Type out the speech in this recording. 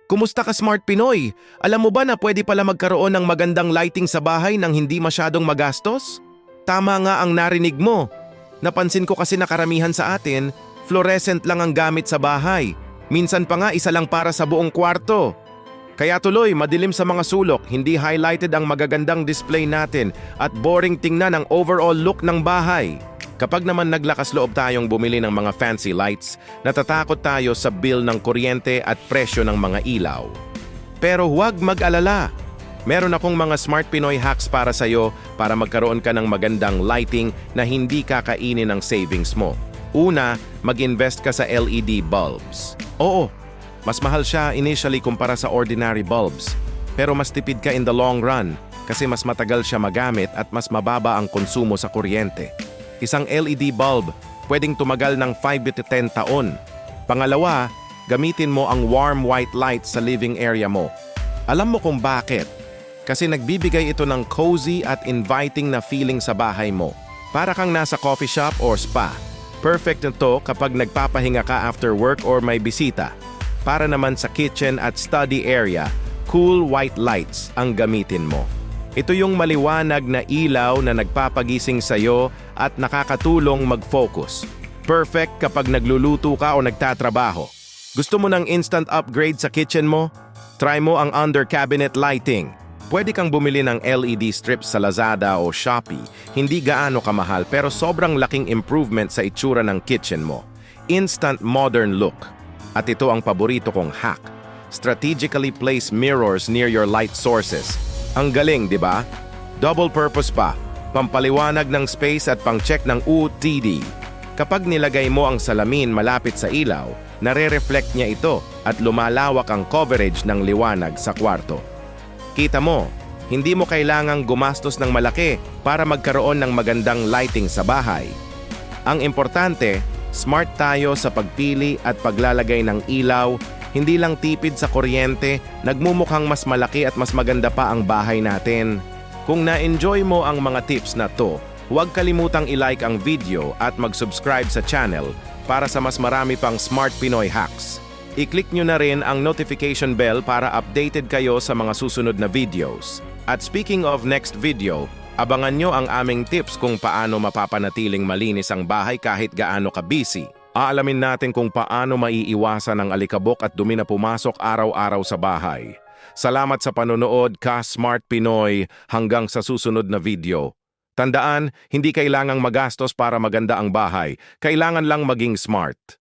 Kumusta ka, Smart Pinoy? Alam mo ba na pwede pala magkaroon ng magandang lighting sa bahay nang hindi masyadong magastos? Tama nga ang narinig mo. Napansin ko kasi na karamihan sa atin, fluorescent lang ang gamit sa bahay. Minsan pa nga isa lang para sa buong kwarto. Kaya tuloy, madilim sa mga sulok, hindi highlighted ang magagandang display natin at boring tingnan ang overall look ng bahay. Kapag naman naglakas loob tayong bumili ng mga fancy lights, natatakot tayo sa bill ng kuryente at presyo ng mga ilaw. Pero huwag mag-alala. Meron akong mga Smart Pinoy hacks para sa'yo para magkaroon ka ng magandang lighting na hindi kakainin ng savings mo. Una, mag-invest ka sa LED bulbs. Oo, mas mahal siya initially kumpara sa ordinary bulbs. Pero mas tipid ka in the long run kasi mas matagal siya magamit at mas mababa ang konsumo sa kuryente. Isang LED bulb, pwedeng tumagal ng 5 to 10 taon. Pangalawa, gamitin mo ang warm white light sa living area mo. Alam mo kung bakit? Kasi nagbibigay ito ng cozy at inviting na feeling sa bahay mo. Para kang nasa coffee shop or spa. Perfect ito kapag nagpapahinga ka after work or may bisita. Para naman sa kitchen at study area, cool white lights ang gamitin mo. Ito yung maliwanag na ilaw na nagpapagising sa'yo at nakakatulong mag-focus. Perfect kapag nagluluto ka o nagtatrabaho. Gusto mo ng instant upgrade sa kitchen mo? Try mo ang under-cabinet lighting. Pwede kang bumili ng LED strips sa Lazada o Shopee. Hindi gaano kamahal pero sobrang laking improvement sa itsura ng kitchen mo. Instant modern look. At ito ang paborito kong hack. Strategically place mirrors near your light sources. Ang galing, di ba? Double purpose pa. Pampaliwanag ng space at pang-check ng UTD. Kapag nilagay mo ang salamin malapit sa ilaw, nare-reflect niya ito at lumalawak ang coverage ng liwanag sa kwarto. Kita mo, hindi mo kailangang gumastos ng malaki para magkaroon ng magandang lighting sa bahay. Ang importante, smart tayo sa pagpili at paglalagay ng ilaw. Hindi lang tipid sa kuryente, nagmumukhang mas malaki at mas maganda pa ang bahay natin. Kung na-enjoy mo ang mga tips na to, huwag kalimutang i-like ang video at mag-subscribe sa channel para sa mas marami pang Smart Pinoy hacks. I-click nyo na rin ang notification bell para updated kayo sa mga susunod na videos. At speaking of next video, abangan nyo ang aming tips kung paano mapapanatiling malinis ang bahay kahit gaano ka busy. Aalamin natin kung paano maiiwasan ang alikabok at dumi na pumasok araw-araw sa bahay. Salamat sa panonood, ka Smart Pinoy, hanggang sa susunod na video. Tandaan, hindi kailangang magastos para maganda ang bahay. Kailangan lang maging smart.